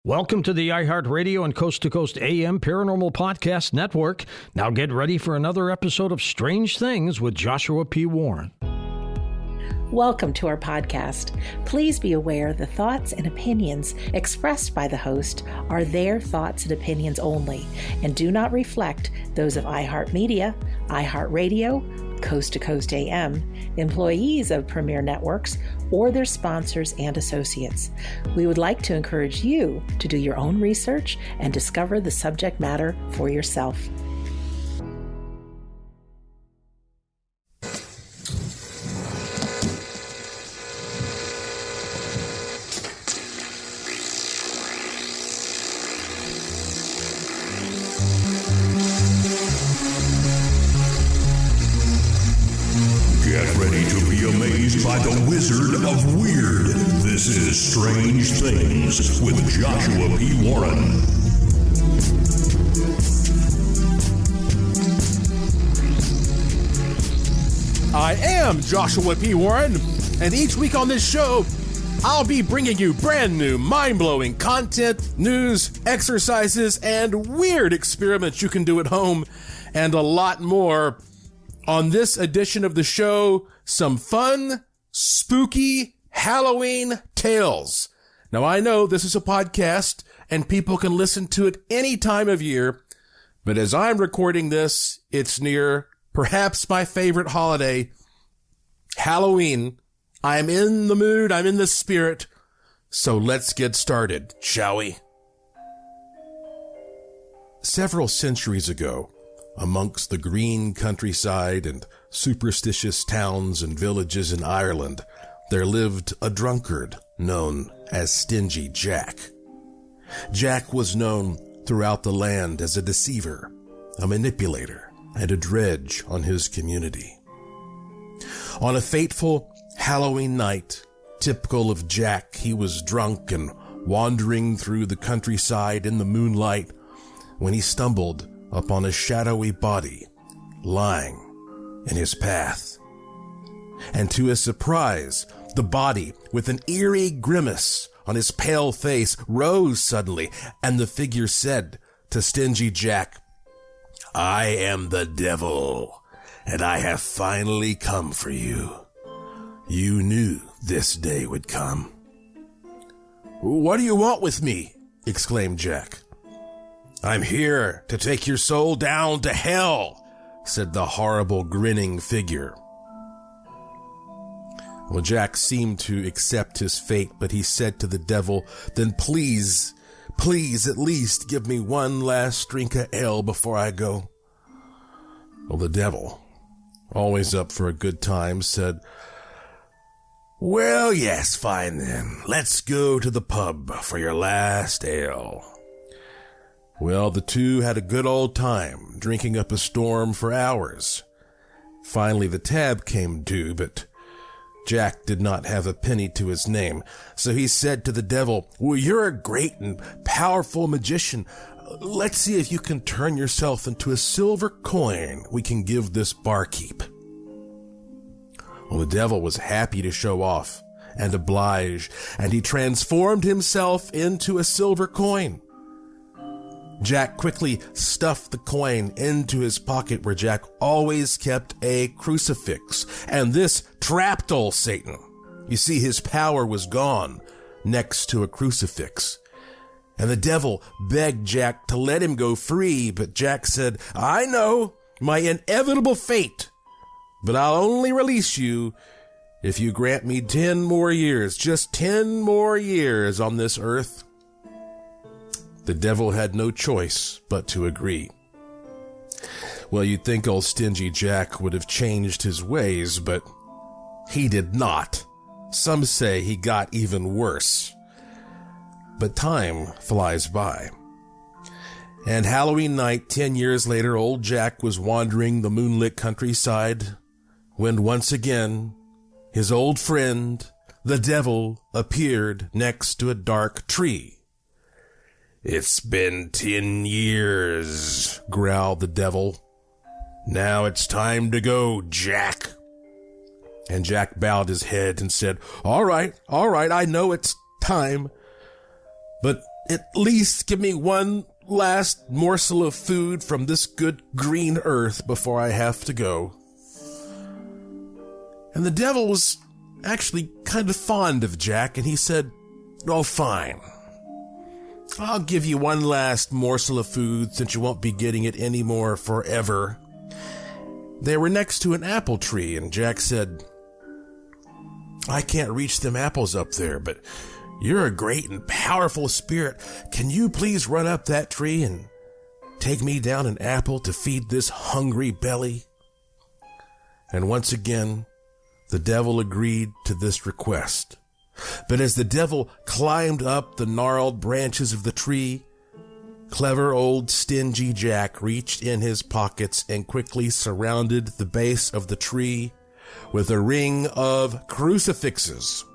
Welcome to the iHeartRadio and Coast to Coast AM Paranormal Podcast Network. Now get ready for another episode of Strange Things with Joshua P. Warren. Welcome to our podcast. Please be aware the thoughts and opinions expressed by the host are their thoughts and opinions only and do not reflect those of iHeartMedia, iHeartRadio, Coast to Coast AM, employees of Premier Networks, or their sponsors and associates. We would like to encourage you to do your own research and discover the subject matter for yourself. By the Wizard of Weird. This is Strange Things with Joshua P. Warren. I am Joshua P. Warren, and each week on this show, I'll be bringing you brand new, mind-blowing content, news, exercises, and weird experiments you can do at home, and a lot more. On this edition of the show, some fun, spooky Halloween tales. Now, I know this is a podcast and people can listen to it any time of year, but as I'm recording this, it's near perhaps my favorite holiday, Halloween. I'm in the mood, I'm in the spirit, so let's get started, shall we? Several centuries ago, amongst the green countryside and superstitious towns and villages in Ireland, there lived a drunkard known as Stingy Jack. Jack was known throughout the land as a deceiver, a manipulator, and a dredge on his community. On a fateful Halloween night, typical of Jack, he was drunk and wandering through the countryside in the moonlight when he stumbled upon a shadowy body lying in his path. And to his surprise, the body, with an eerie grimace on his pale face, rose suddenly, and the figure said to Stingy Jack, "I am the devil, and I have finally come for you. You knew this day would come." "What do you want with me?" exclaimed Jack. "I'm here to take your soul down to hell," said the horrible grinning figure. Well, Jack seemed to accept his fate, but he said to the devil, "Then please at least give me one last drink of ale before I go." Well, the devil, always up for a good time, said, "Well, yes, fine then. Let's go to the pub for your last ale." Well, the two had a good old time, drinking up a storm for hours. Finally, the tab came due, but Jack did not have a penny to his name, so he said to the devil, "Well, you're a great and powerful magician. Let's see if you can turn yourself into a silver coin we can give this barkeep." Well, the devil was happy to show off and oblige, and he transformed himself into a silver coin. Jack quickly stuffed the coin into his pocket where Jack always kept a crucifix, and this trapped old Satan. You see, his power was gone next to a crucifix. And the devil begged Jack to let him go free, but Jack said, "I know my inevitable fate, but I'll only release you if you grant me 10 more years, just 10 more years on this earth." The devil had no choice but to agree. Well, you'd think old Stingy Jack would have changed his ways, but he did not. Some say he got even worse. But time flies by. And Halloween night, 10 years later, old Jack was wandering the moonlit countryside when once again his old friend, the devil, appeared next to a dark tree. "It's been 10 years, growled the devil. "Now it's time to go, Jack." And Jack bowed his head and said, All right, I know it's time. But at least give me one last morsel of food from this good green earth before I have to go. And the devil was actually kind of fond of Jack, and he said, "Oh, fine. I'll give you one last morsel of food since you won't be getting it anymore forever." They were next to an apple tree, and Jack said, "I can't reach them apples up there, but you're a great and powerful spirit. Can you please run up that tree and take me down an apple to feed this hungry belly?" And once again, the devil agreed to this request. But as the devil climbed up the gnarled branches of the tree, clever old stingy Jack reached in his pockets and quickly surrounded the base of the tree with a ring of crucifixes.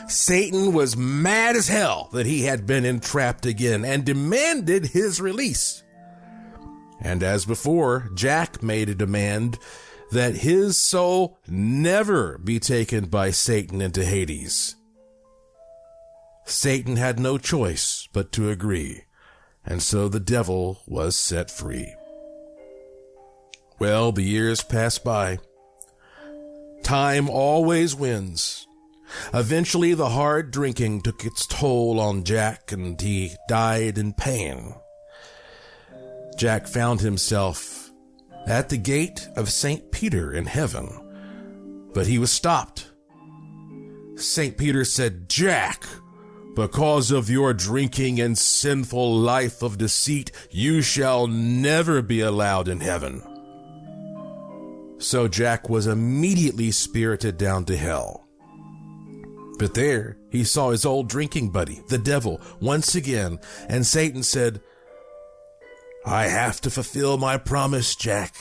Satan was mad as hell that he had been entrapped again and demanded his release. And as before, Jack made a demand that his soul never be taken by Satan into Hades. Satan had no choice but to agree, and so the devil was set free. Well, the years passed by. Time always wins. Eventually, the hard drinking took its toll on Jack, and he died in pain. Jack found himself at the gate of St. Peter in heaven, but he was stopped. St. Peter said, "Jack, because of your drinking and sinful life of deceit, you shall never be allowed in heaven." So Jack was immediately spirited down to hell. But there he saw his old drinking buddy, the devil, once again, and Satan said, "I have to fulfill my promise, Jack.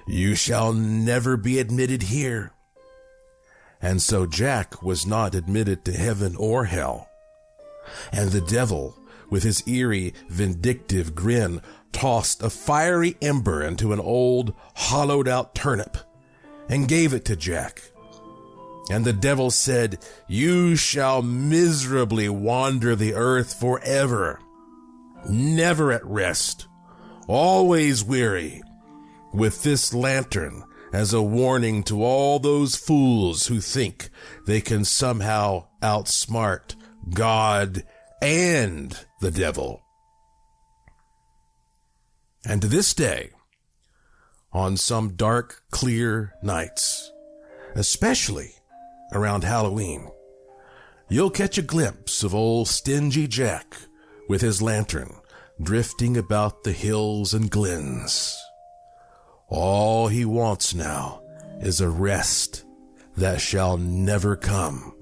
You shall never be admitted here." And so Jack was not admitted to heaven or hell. And the devil, with his eerie, vindictive grin, tossed a fiery ember into an old, hollowed-out turnip and gave it to Jack. And the devil said, "You shall miserably wander the earth forever, never at rest, always weary, with this lantern as a warning to all those fools who think they can somehow outsmart God and the devil." And to this day, on some dark, clear nights, especially around Halloween, you'll catch a glimpse of old stingy Jack with his lantern drifting about the hills and glens. All he wants now is a rest that shall never come.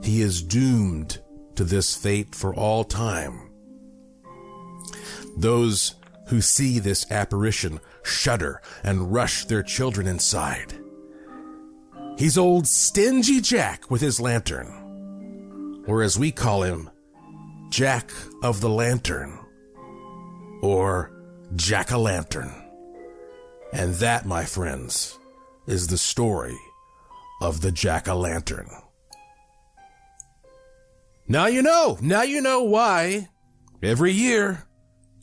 He is doomed to this fate for all time. Those who see this apparition shudder and rush their children inside. He's old stingy Jack with his lantern, or as we call him, Jack of the Lantern, or Jack-o'-lantern. And that, my friends, is the story of the Jack-o'-lantern. Now you know why every year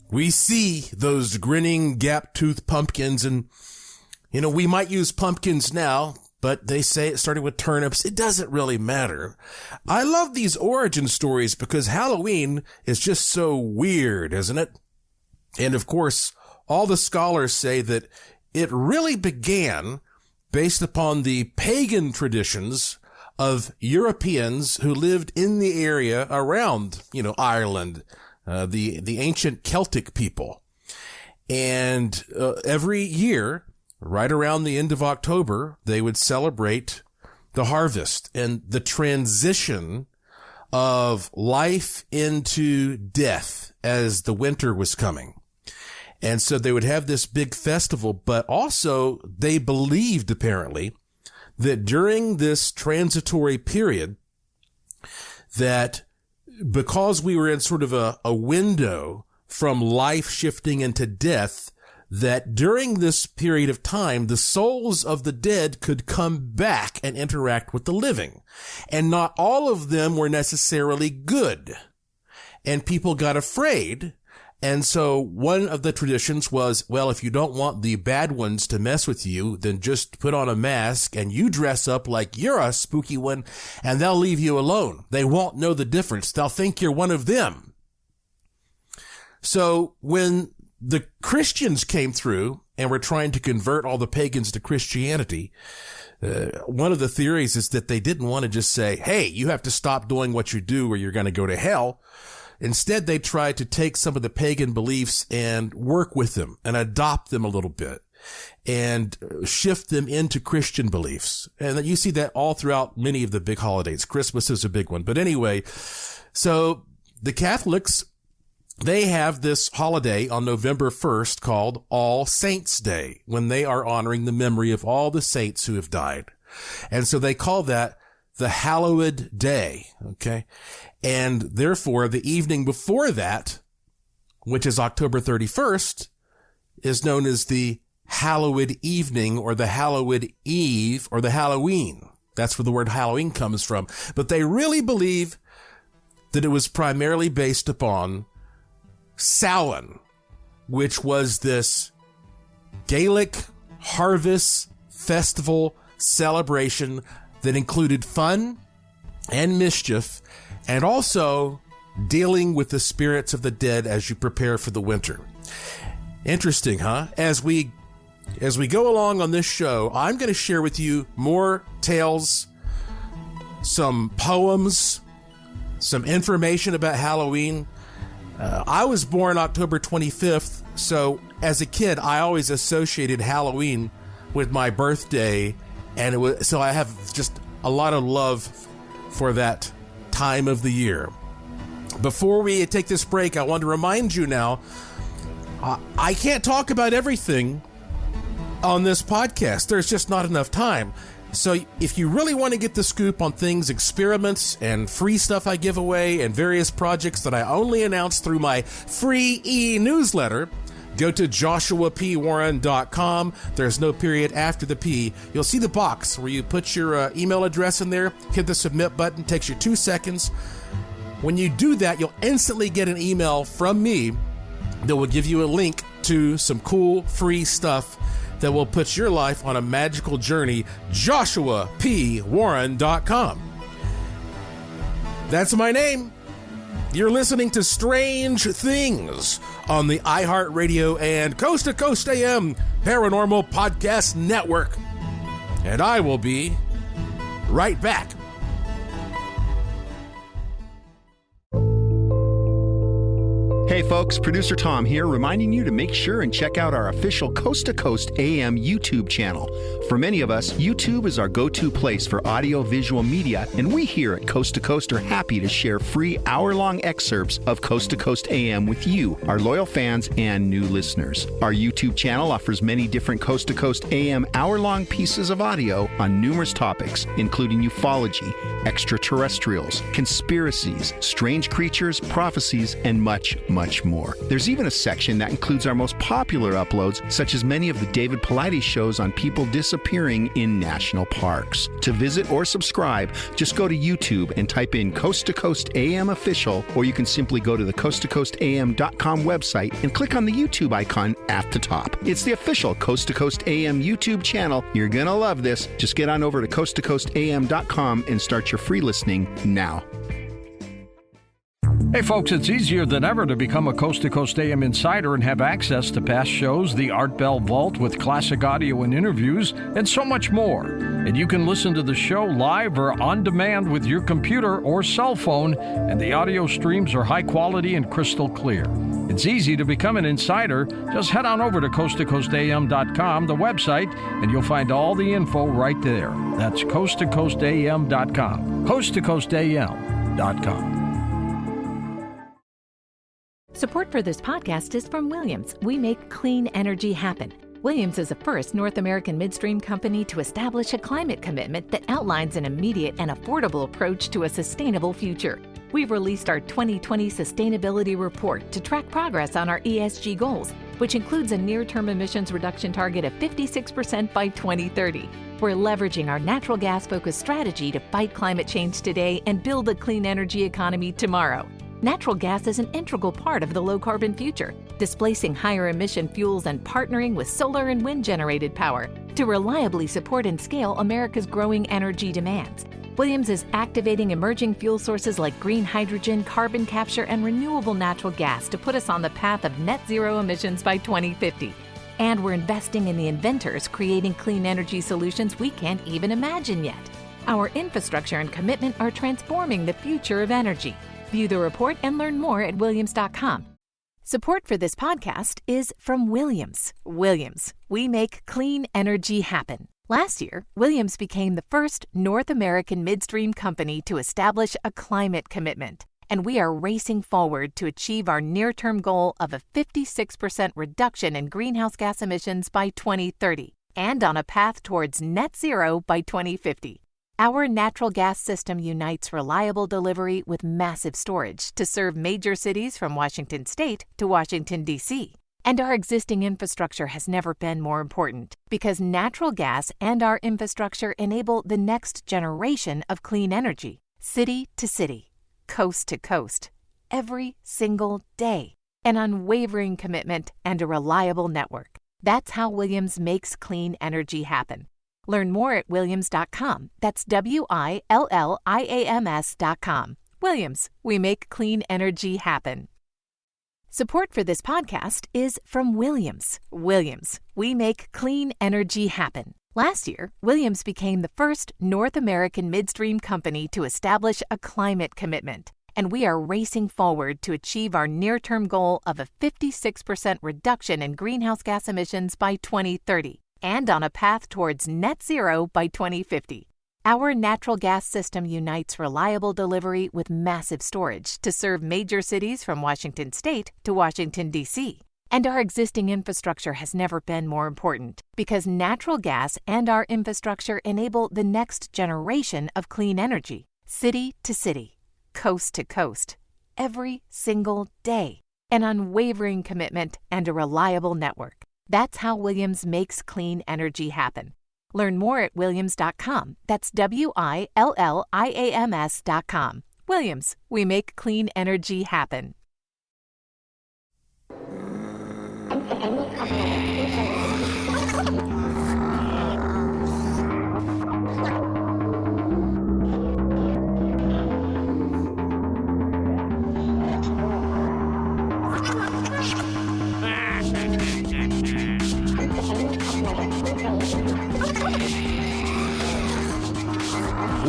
we see those grinning gap-toothed pumpkins, and, we might use pumpkins now, but they say it started with turnips. It doesn't really matter. I love these origin stories because Halloween is just so weird, isn't it? And of course, all the scholars say that it really began based upon the pagan traditions of Europeans who lived in the area around, Ireland, the ancient Celtic people. And every year, right around the end of October, they would celebrate the harvest and the transition of life into death as the winter was coming. And so they would have this big festival, but also they believed, apparently, that during this transitory period, that because we were in sort of a window from life shifting into death, that during this period of time, the souls of the dead could come back and interact with the living. And not all of them were necessarily good. and people got afraid. And so one of the traditions was, well, if you don't want the bad ones to mess with you, then just put on a mask and you dress up like you're a spooky one, and they'll leave you alone. They won't know the difference. They'll think you're one of them. So when the Christians came through and were trying to convert all the pagans to Christianity, one of the theories is that they didn't want to just say, hey, you have to stop doing what you do or you're going to go to hell. Instead, they tried to take some of the pagan beliefs and work with them and adopt them a little bit and shift them into Christian beliefs. And you see that all throughout many of the big holidays. Christmas is a big one. But anyway, so the Catholics, they have this holiday on November 1st called All Saints' Day, when they are honoring the memory of all the saints who have died. And so they call that the Hallowed Day, okay? And therefore, the evening before that, which is October 31st, is known as the Hallowed Evening or the Hallowed Eve or the Halloween. That's where the word Halloween comes from. But they really believe that it was primarily based upon Samhain, which was this Gaelic harvest festival celebration that included fun and mischief, and also dealing with the spirits of the dead as you prepare for the winter. Interesting, huh? As we go along on this show, I'm going to share with you more tales, some poems, some information about Halloween. I was born October 25th, so as a kid, I always associated Halloween with my birthday, and so I have just a lot of love for that time of the year. Before we take this break, I want to remind you now, I can't talk about everything on this podcast. There's just not enough time. So if you really want to get the scoop on things, experiments, and free stuff I give away, and various projects that I only announce through my free e-newsletter, go to joshuapwarren.com. There's no period after the P. You'll see the box where you put your email address in there, hit the submit button, takes you 2 seconds. When you do that, you'll instantly get an email from me that will give you a link to some cool free stuff that will put your life on a magical journey. joshuapwarren.com. That's my name. You're listening to Strange Things on the iHeartRadio and Coast to Coast AM Paranormal Podcast Network. And I will be right back. Hey folks, Producer Tom here, reminding you to make sure and check out our official Coast to Coast AM YouTube channel. For many of us, YouTube is our go-to place for audio-visual media, and we here at Coast to Coast are happy to share free hour-long excerpts of Coast to Coast AM with you, our loyal fans and new listeners. Our YouTube channel offers many different Coast to Coast AM hour-long pieces of audio on numerous topics, including ufology, extraterrestrials, conspiracies, strange creatures, prophecies, and much more. There's even a section that includes our most popular uploads, such as many of the David Paulides shows on people disappearing in national parks. To visit or subscribe, just go to YouTube and type in Coast to Coast AM Official, or you can simply go to the coasttocoastam.com website and click on the YouTube icon at the top. It's the official Coast to Coast AM YouTube channel. You're gonna love this. Just get on over to coasttocoastam.com and start your free listening now. Hey folks, it's easier than ever to become a Coast to Coast AM insider and have access to past shows, the Art Bell Vault with classic audio and interviews, and so much more. And you can listen to the show live or on demand with your computer or cell phone, and the audio streams are high quality and crystal clear. It's easy to become an insider. Just head on over to coasttocoastam.com, the website, and you'll find all the info right there. That's coasttocoastam.com. coasttocoastam.com. Support for this podcast is from Williams. We make clean energy happen. Williams is the first North American midstream company to establish a climate commitment that outlines an immediate and affordable approach to a sustainable future. We've released our 2020 Sustainability Report to track progress on our ESG goals, which includes a near-term emissions reduction target of 56% by 2030. We're leveraging our natural gas-focused strategy to fight climate change today and build a clean energy economy tomorrow. Natural gas is an integral part of the low-carbon future, displacing higher-emission fuels and partnering with solar and wind-generated power to reliably support and scale America's growing energy demands. Williams is activating emerging fuel sources like green hydrogen, carbon capture, and renewable natural gas to put us on the path of net zero emissions by 2050. And we're investing in the inventors creating clean energy solutions we can't even imagine yet. Our infrastructure and commitment are transforming the future of energy. View the report and learn more at Williams.com. Support for this podcast is from Williams. Williams, we make clean energy happen. Last year, Williams became the first North American midstream company to establish a climate commitment, and we are racing forward to achieve our near-term goal of a 56% reduction in greenhouse gas emissions by 2030, and on a path towards net zero by 2050. Our natural gas system unites reliable delivery with massive storage to serve major cities from Washington State to Washington, D.C. And our existing infrastructure has never been more important because natural gas and our infrastructure enable the next generation of clean energy, city to city, coast to coast, every single day. An unwavering commitment and a reliable network. That's how Williams makes clean energy happen. Learn more at Williams.com. That's WILLIAMS.com. Williams, we make clean energy happen. Support for this podcast is from Williams. Williams, we make clean energy happen. Last year, Williams became the first North American midstream company to establish a climate commitment, and we are racing forward to achieve our near-term goal of a 56% reduction in greenhouse gas emissions by 2030, and on a path towards net zero by 2050. Our natural gas system unites reliable delivery with massive storage to serve major cities from Washington State to Washington, D.C. And our existing infrastructure has never been more important because natural gas and our infrastructure enable the next generation of clean energy, city to city, coast to coast, every single day. An unwavering commitment and a reliable network. That's how Williams makes clean energy happen. Learn more at Williams.com. That's WILLIAMS.com. Williams, we make clean energy happen.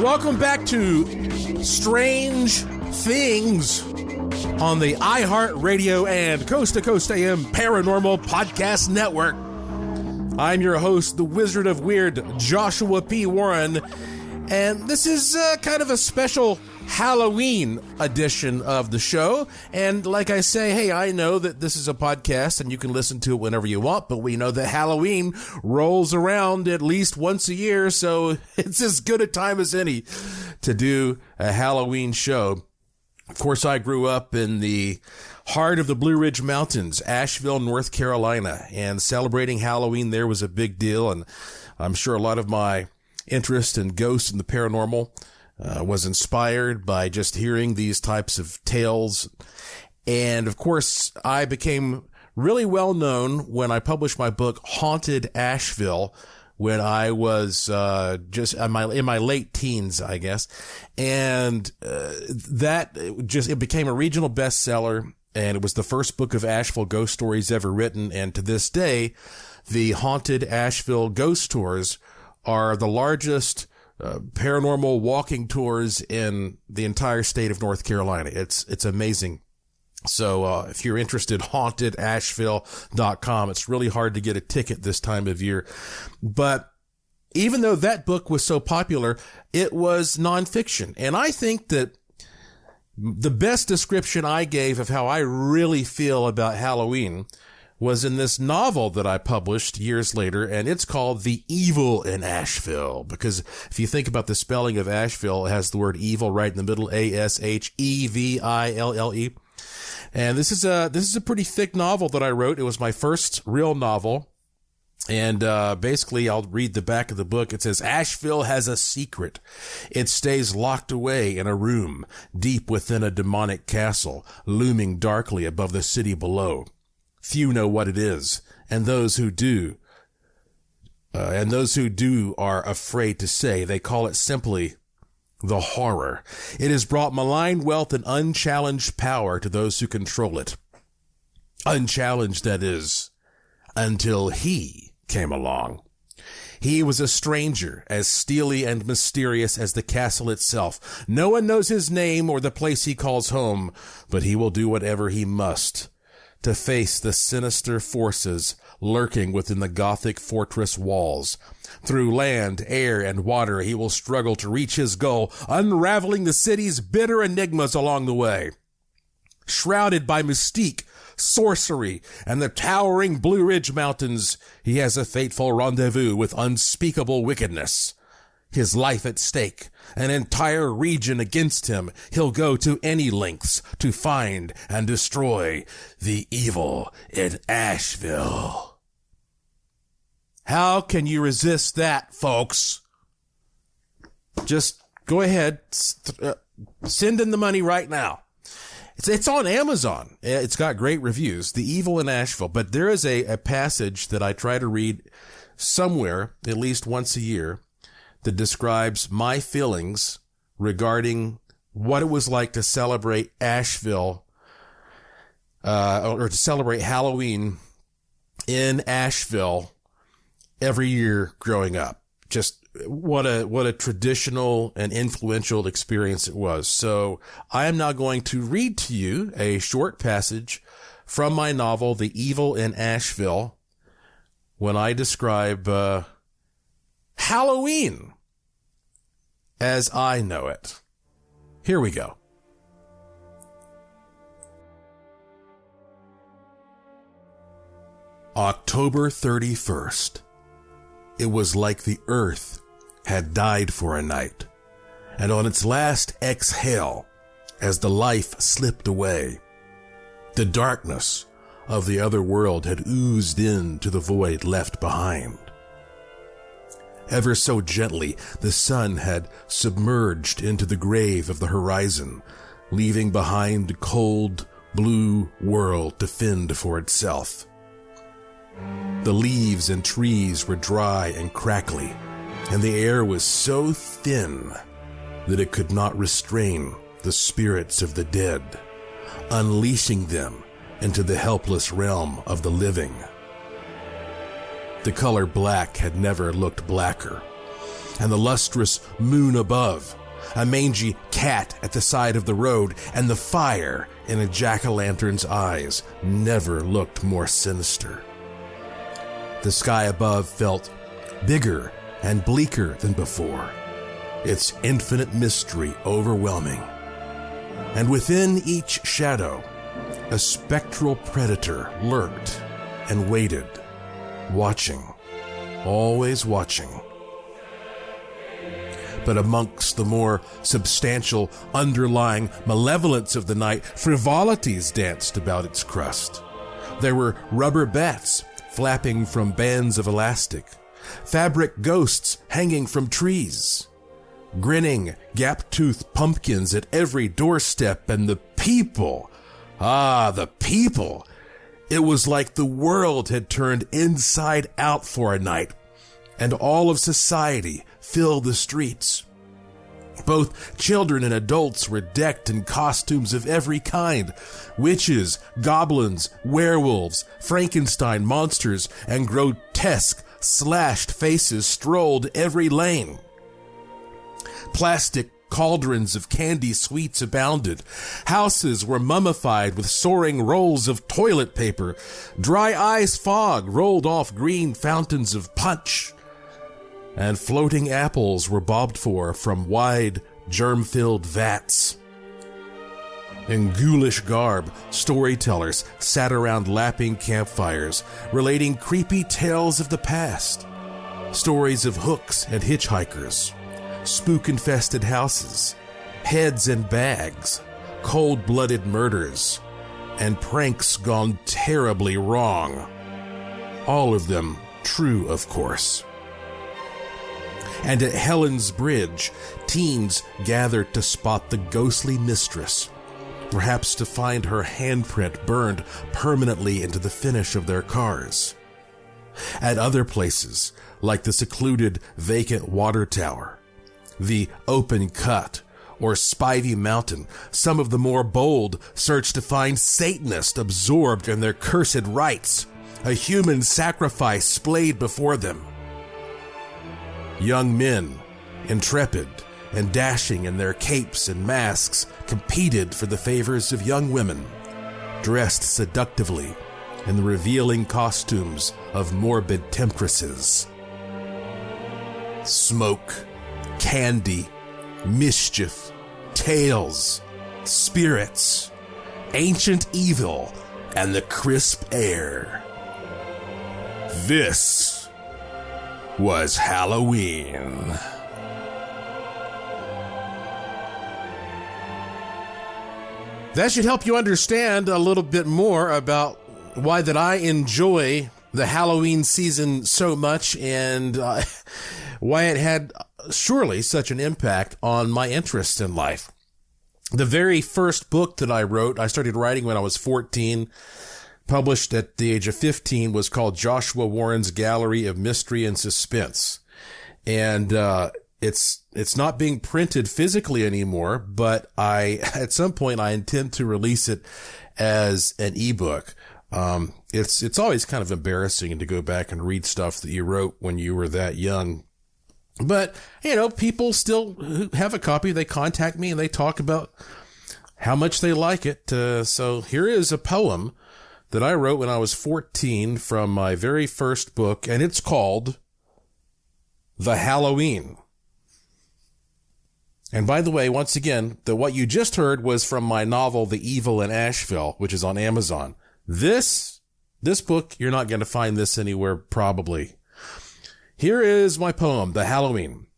Welcome back to Strange Things on the iHeartRadio and Coast to Coast AM Paranormal Podcast Network. I'm your host, the Wizard of Weird, Joshua P. Warren, and this is kind of a special Halloween edition of the show. And like I say, hey, I know that this is a podcast and you can listen to it whenever you want, but we know that Halloween rolls around at least once a year, so it's as good a time as any to do a Halloween show. Of course, I grew up in the heart of the Blue Ridge Mountains, Asheville, North Carolina, and celebrating Halloween there was a big deal, and I'm sure a lot of my interest in ghosts and the paranormal was inspired by just hearing these types of tales. And of course, I became really well known when I published my book, Haunted Asheville, when I was just in my late teens, I guess. And it became a regional bestseller, and it was the first book of Asheville ghost stories ever written. And to this day, the Haunted Asheville ghost tours are the largest paranormal walking tours in the entire state of North Carolina. It's amazing. So if you're interested, hauntedasheville.com. It's really hard to get a ticket this time of year. But even though that book was so popular, it was nonfiction. And I think that the best description I gave of how I really feel about Halloween was in this novel that I published years later, and it's called The Evil in Asheville, because if you think about the spelling of Asheville, it has the word evil right in the middle, Asheville. And this is a pretty thick novel that I wrote. It was my first real novel, And basically, I'll read the back of the book. It says, Asheville has a secret. It stays locked away in a room deep within a demonic castle, looming darkly above the city below. Few know what it is, and those who do are afraid to say. They call it simply the horror. It has brought malign wealth and unchallenged power to those who control it. Unchallenged, that is, until he came along. He was a stranger, as steely and mysterious as the castle itself. No one knows his name or the place he calls home, but he will do whatever he must to face the sinister forces lurking within the Gothic fortress walls. Through land, air, and water, he will struggle to reach his goal, unraveling the city's bitter enigmas along the way. Shrouded by mystique, sorcery, and the towering Blue Ridge Mountains, he has a fateful rendezvous with unspeakable wickedness. His life at stake, an entire region against him, he'll go to any lengths to find and destroy the evil in Asheville. How can you resist that, folks? Just go ahead, send in the money right now. It's on Amazon. It's got great reviews, The Evil in Asheville. But there is a passage that I try to read somewhere, at least once a year, that describes my feelings regarding what it was like to celebrate Asheville, or to celebrate Halloween in Asheville every year growing up. Just what a traditional and influential experience it was. So I am now going to read to you a short passage from my novel, The Evil in Asheville, when I describe Halloween as I know it. Here we go. October 31st. It was like the earth had died for a night, and on its last exhale, as the life slipped away, the darkness of the other world had oozed into the void left behind. Ever so gently, the sun had submerged into the grave of the horizon, leaving behind a cold, blue world to fend for itself. The leaves and trees were dry and crackly, and the air was so thin that it could not restrain the spirits of the dead, unleashing them into the helpless realm of the living. The color black had never looked blacker, and the lustrous moon above, a mangy cat at the side of the road, and the fire in a jack-o'-lantern's eyes never looked more sinister. The sky above felt bigger and bleaker than before, its infinite mystery overwhelming. And within each shadow, a spectral predator lurked and waited, watching, always watching. But amongst the more substantial underlying malevolence of the night, frivolities danced about its crust. There were rubber bats flapping from bands of elastic, fabric ghosts hanging from trees, grinning, gap-toothed pumpkins at every doorstep, and the people. The people. It was like the world had turned inside out for a night, and all of society filled the streets. Both children and adults were decked in costumes of every kind. Witches, goblins, werewolves, Frankenstein monsters, and grotesque, slashed faces strolled every lane. Plastic cauldrons of candy sweets abounded. Houses were mummified with soaring rolls of toilet paper. Dry ice fog rolled off green fountains of punch, and floating apples were bobbed for from wide, germ-filled vats. In ghoulish garb, storytellers sat around lapping campfires, relating creepy tales of the past. Stories of hooks and hitchhikers, spook-infested houses, heads in bags, cold-blooded murders, and pranks gone terribly wrong. All of them true, of course. And at Helen's Bridge, teens gathered to spot the ghostly mistress, perhaps to find her handprint burned permanently into the finish of their cars. At other places, like the secluded vacant water tower, the open cut, or Spivey Mountain, some of the more bold searched to find Satanists absorbed in their cursed rites, a human sacrifice splayed before them. Young men, intrepid and dashing in their capes and masks, competed for the favors of young women, dressed seductively in the revealing costumes of morbid temptresses. Smoke, candy, mischief, tales, spirits, ancient evil, and the crisp air. This was Halloween. That should help you understand a little bit more about why that I enjoy the Halloween season so much, and why it had surely such an impact on my interest in life. The very first book that I wrote, I started writing when I was 14, published at the age of 15, was called Joshua Warren's Gallery of Mystery and Suspense. And it's not being printed physically anymore, but at some point I intend to release it as an ebook. It's always kind of embarrassing to go back and read stuff that you wrote when you were that young. But, people still have a copy. They contact me and they talk about how much they like it. So here is a poem that I wrote when I was 14 from my very first book, and it's called The Halloween. And by the way, once again, what you just heard was from my novel, The Evil in Asheville, which is on Amazon. This book, you're not going to find this anywhere, probably. Here is my poem, The Halloween.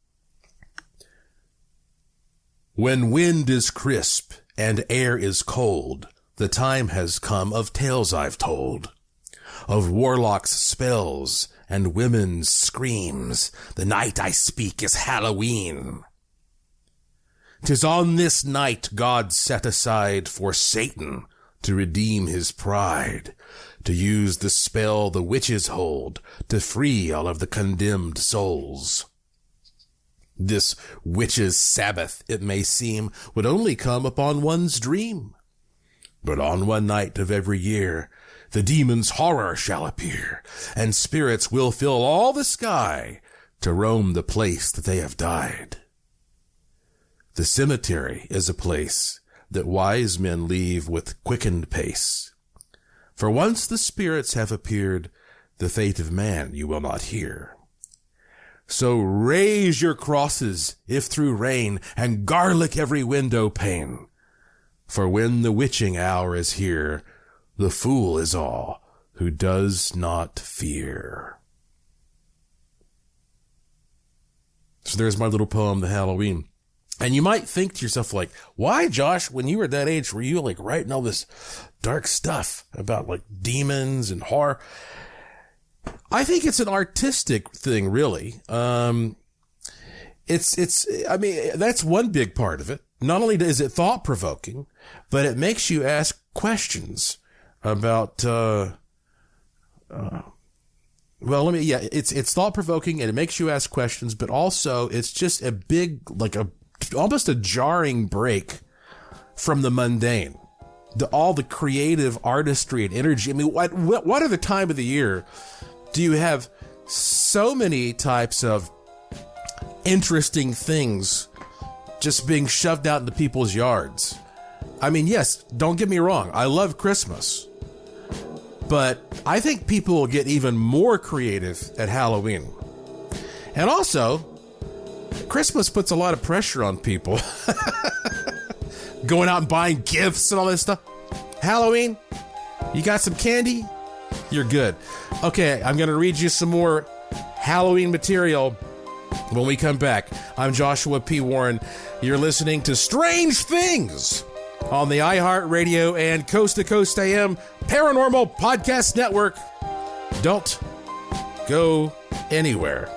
When wind is crisp and air is cold, the time has come of tales I've told, of warlocks' spells and women's screams. The night I speak is Halloween. 'Tis on this night God set aside for Satan to redeem his pride, to use the spell the witches hold to free all of the condemned souls. This witches' Sabbath, it may seem, would only come upon one's dream. But on one night of every year, the demon's horror shall appear, and spirits will fill all the sky to roam the place that they have died. The cemetery is a place that wise men leave with quickened pace. For once the spirits have appeared, the fate of man you will not hear. So raise your crosses, if through rain, and garlic every window pane. For when the witching hour is here, the fool is all who does not fear. So there's my little poem, The Halloween. And you might think to yourself, like, why, Josh, when you were that age, were you like writing all this dark stuff about like demons and horror? I think it's an artistic thing, really. I mean, that's one big part of it. Not only is it thought provoking, but it makes you ask questions about, it's thought provoking and it makes you ask questions, but also it's just a big, almost a jarring break from the mundane, all the creative artistry and energy. I mean, what other time of the year do you have so many types of interesting things just being shoved out into people's yards? I mean, yes, don't get me wrong. I love Christmas, but I think people will get even more creative at Halloween. And also, Christmas puts a lot of pressure on people. Going out and buying gifts and all this stuff. Halloween, you got some candy? You're good. Okay, I'm going to read you some more Halloween material when we come back. I'm Joshua P. Warren. You're listening to Strange Things on the iHeartRadio and Coast to Coast AM Paranormal Podcast Network. Don't go anywhere.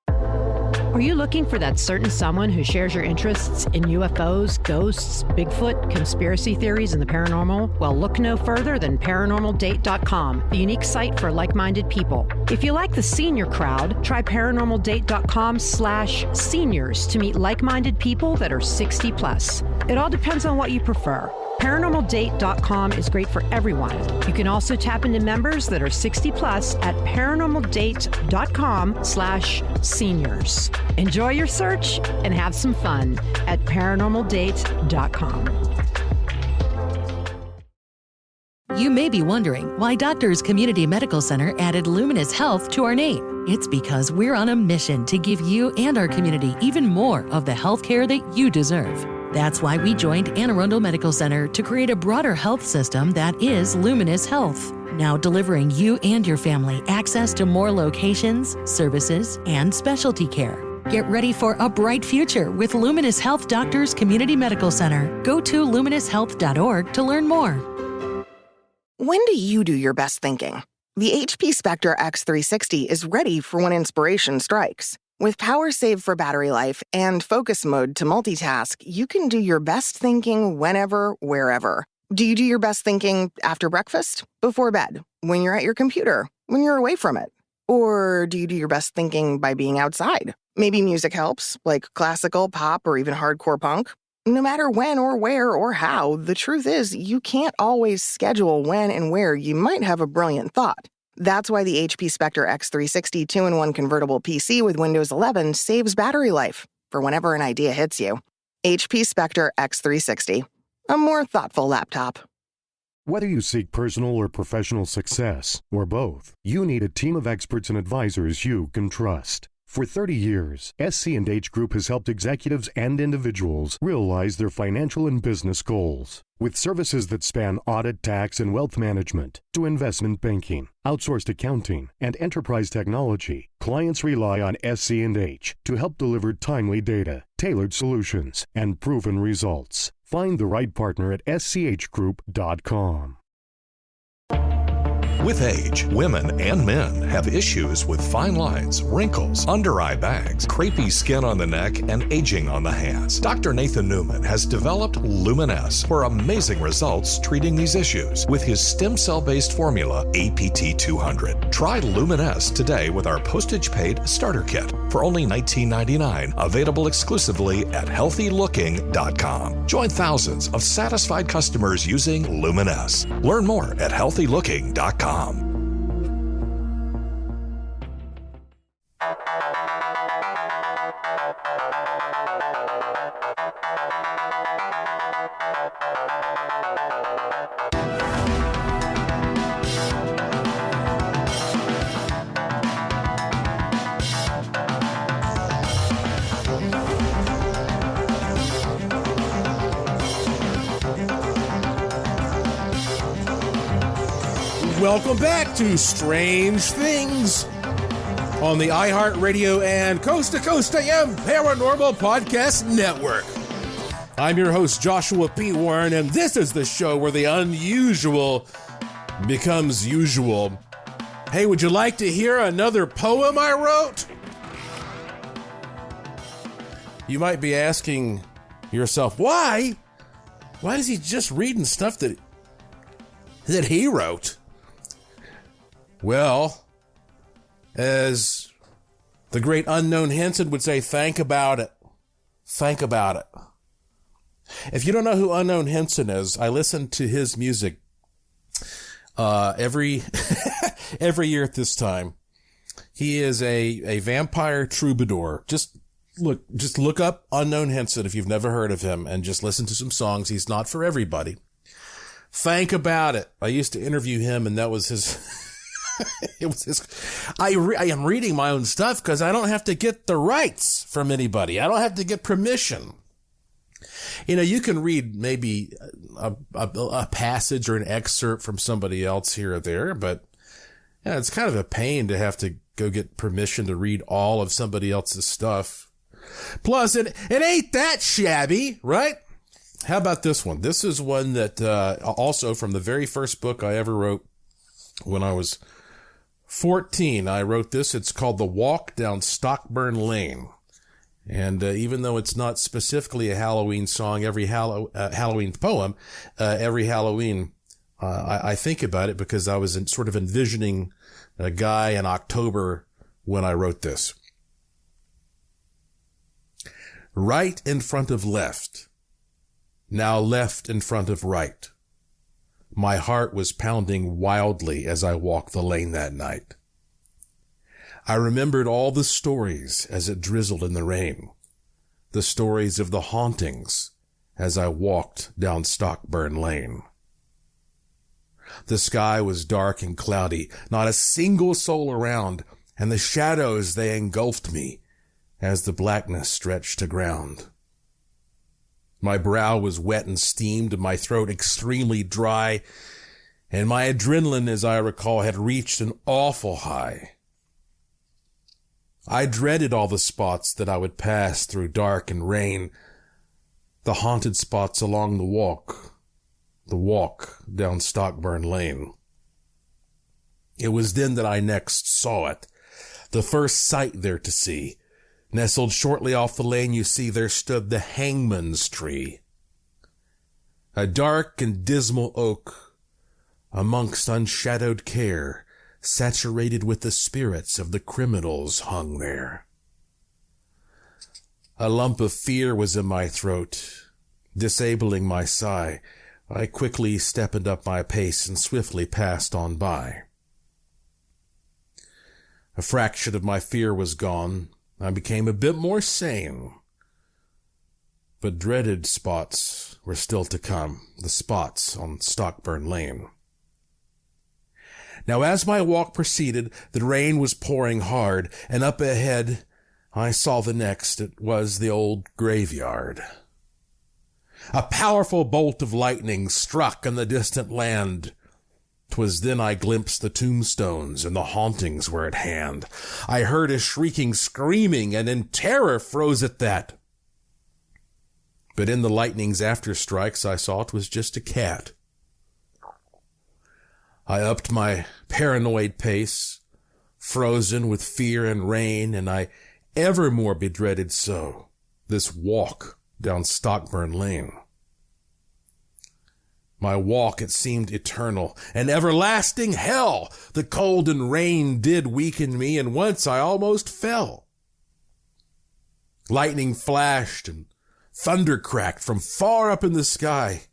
Are you looking for that certain someone who shares your interests in UFOs, ghosts, Bigfoot, conspiracy theories, and the paranormal? Well, look no further than ParanormalDate.com, the unique site for like-minded people. If you like the senior crowd, try ParanormalDate.com/seniors to meet like-minded people that are 60 plus. It all depends on what you prefer. ParanormalDate.com is great for everyone. You can also tap into members that are 60 plus at ParanormalDate.com/seniors. Enjoy your search and have some fun at ParanormalDate.com. You may be wondering why Doctors Community Medical Center added Luminous Health to our name. It's because we're on a mission to give you and our community even more of the health care that you deserve. That's why we joined Anne Arundel Medical Center to create a broader health system that is Luminous Health, now delivering you and your family access to more locations, services, and specialty care. Get ready for a bright future with Luminous Health Doctors Community Medical Center. Go to luminoushealth.org to learn more. When do you do your best thinking? The HP Spectre X360 is ready for when inspiration strikes. With power save for battery life and focus mode to multitask, you can do your best thinking whenever, wherever. Do you do your best thinking after breakfast, before bed, when you're at your computer, when you're away from it? Or do you do your best thinking by being outside? Maybe music helps, like classical, pop, or even hardcore punk. No matter when or where or how, the truth is you can't always schedule when and where you might have a brilliant thought. That's why the HP Spectre X360 2-in-1 convertible PC with Windows 11 saves battery life for whenever an idea hits you. HP Spectre X360, a more thoughtful laptop. Whether you seek personal or professional success, or both, you need a team of experts and advisors you can trust. For 30 years, SC&H Group has helped executives and individuals realize their financial and business goals. With services that span audit, tax, and wealth management to investment banking, outsourced accounting, and enterprise technology, clients rely on SC&H to help deliver timely data, tailored solutions, and proven results. Find the right partner at schgroup.com. With age, women and men have issues with fine lines, wrinkles, under-eye bags, crepey skin on the neck, and aging on the hands. Dr. Nathan Newman has developed Luminess for amazing results treating these issues with his stem cell-based formula, APT200. Try Luminess today with our postage-paid starter kit for only $19.99, available exclusively at healthylooking.com. Join thousands of satisfied customers using Luminess. Learn more at healthylooking.com. Welcome back to Strange Things on the iHeartRadio and Coast to Coast AM Paranormal Podcast Network. I'm your host, Joshua P. Warren, and this is the show where the unusual becomes usual. Hey, would you like to hear another poem I wrote? You might be asking yourself, why? Why is he just reading stuff that he wrote? Well, as the great Unknown Henson would say, think about it. Think about it. If you don't know who Unknown Henson is, I listen to his music every year at this time. He is a vampire troubadour. Just look up Unknown Henson if you've never heard of him and just listen to some songs. He's not for everybody. Think about it. I used to interview him, and that was his... It was his. I am reading my own stuff because I don't have to get the rights from anybody. I don't have to get permission. You know, you can read maybe a passage or an excerpt from somebody else here or there, but yeah, it's kind of a pain to have to go get permission to read all of somebody else's stuff. Plus, it ain't that shabby, right? How about this one? This is one that also from the very first book I ever wrote. When I was 14, I wrote this. It's called The Walk Down Stockburn Lane. And even though it's not specifically a Halloween song, every Halloween poem, every Halloween, I think about it because I was sort of envisioning a guy in October when I wrote this. Right in front of left, now left in front of right. My heart was pounding wildly as I walked the lane that night. I remembered all the stories as it drizzled in the rain, the stories of the hauntings as I walked down Stockburn Lane. The sky was dark and cloudy, not a single soul around, and the shadows, they engulfed me as the blackness stretched to ground. My brow was wet and steamed, my throat extremely dry, and my adrenaline, as I recall, had reached an awful high. I dreaded all the spots that I would pass through dark and rain, the haunted spots along the walk down Stockburn Lane. It was then that I next saw it, the first sight there to see. Nestled shortly off the lane, you see, there stood the hangman's tree. A dark and dismal oak, amongst unshadowed care, saturated with the spirits of the criminals hung there. A lump of fear was in my throat, disabling my sigh. I quickly stepped up my pace and swiftly passed on by. A fraction of my fear was gone. I became a bit more sane. But dreaded spots were still to come, the spots on Stockburn Lane. Now, as my walk proceeded, the rain was pouring hard, and up ahead I saw the next. It was the old graveyard. A powerful bolt of lightning struck in the distant land. 'Twas then I glimpsed the tombstones, and the hauntings were at hand. I heard a shrieking, screaming, and in terror froze at that. But in the lightning's after strikes, I saw it was just a cat. I upped my paranoid pace, frozen with fear and rain, and I evermore bedreaded so this walk down Stockburn Lane. My walk, it seemed eternal, an everlasting hell. The cold and rain did weaken me, and once I almost fell. Lightning flashed and thunder cracked from far up in the sky,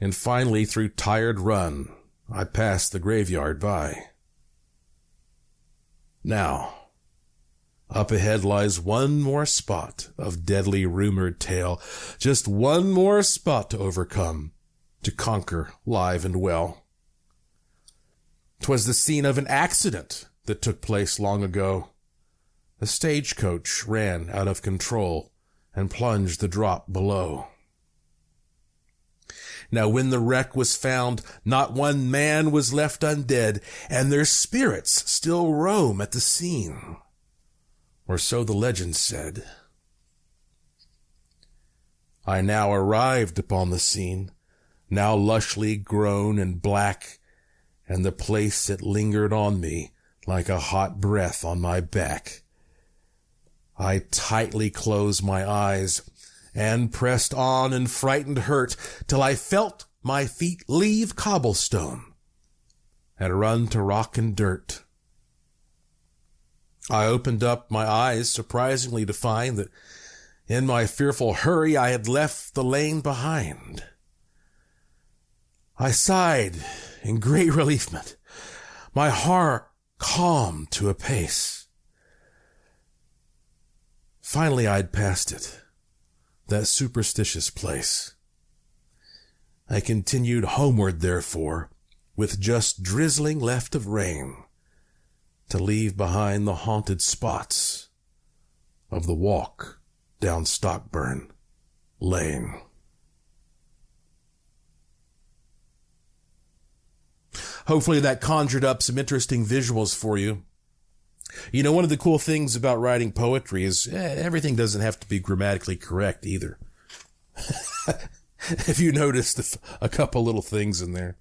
and finally, through tired run, I passed the graveyard by. Now, up ahead lies one more spot of deadly rumored tale, just one more spot to overcome, to conquer live and well. 'Twas the scene of an accident that took place long ago. A stagecoach ran out of control and plunged the drop below. Now when the wreck was found, not one man was left undead, and their spirits still roam at the scene. Or so the legend said. I now arrived upon the scene, now lushly grown and black, and the place it lingered on me like a hot breath on my back. I tightly closed my eyes and pressed on in frightened hurt till I felt my feet leave cobblestone and run to rock and dirt. I opened up my eyes surprisingly to find that in my fearful hurry I had left the lane behind. I sighed in great reliefment, my heart calmed to a pace. Finally I'd passed it, that superstitious place. I continued homeward, therefore, with just drizzling left of rain, to leave behind the haunted spots of the walk down Stockburn Lane. Hopefully that conjured up some interesting visuals for you. You know, one of the cool things about writing poetry is everything doesn't have to be grammatically correct either. If you noticed a couple little things in there.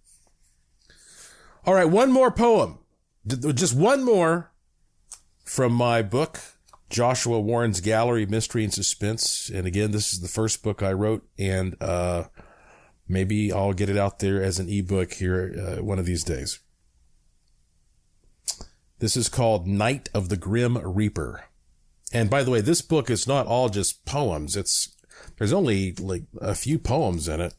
All right, one more poem. Just one more from my book, Joshua Warren's Gallery, Mystery and Suspense. And again, this is the first book I wrote, and maybe I'll get it out there as an ebook here one of these days. This is called Night of the Grim Reaper. And by the way, this book is not all just poems. There's only like a few poems in it.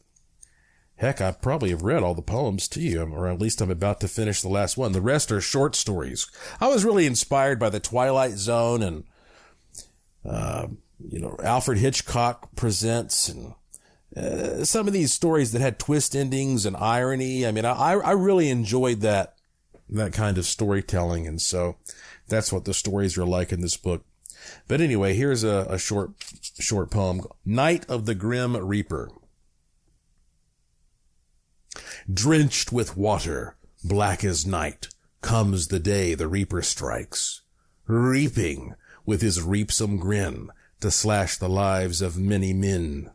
Heck, I probably have read all the poems to you, or at least I'm about to finish the last one. The rest are short stories. I was really inspired by the Twilight Zone and, Alfred Hitchcock Presents and some of these stories that had twist endings and irony. I mean, I really enjoyed that kind of storytelling, and so that's what the stories are like in this book. But anyway, here's a short poem, Night of the Grim Reaper. Drenched with water, black as night, comes the day the reaper strikes, reaping with his reapsome grin to slash the lives of many men.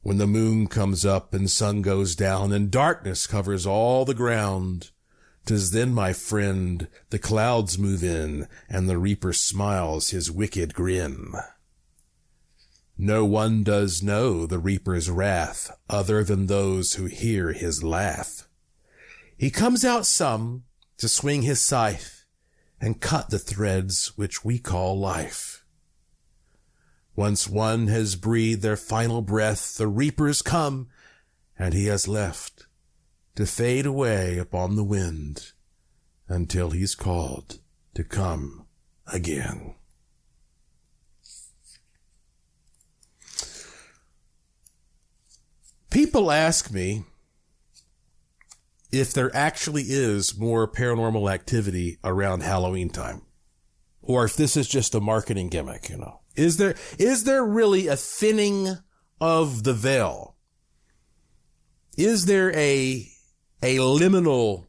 When the moon comes up and sun goes down and darkness covers all the ground, 'tis then, my friend, the clouds move in and the reaper smiles his wicked grin. No one does know the reaper's wrath other than those who hear his laugh. He comes out some to swing his scythe and cut the threads which we call life. Once one has breathed their final breath, the reapers come, and he has left to fade away upon the wind until he's called to come again. People ask me if there actually is more paranormal activity around Halloween time, or if this is just a marketing gimmick, Is there really a thinning of the veil? Is there a liminal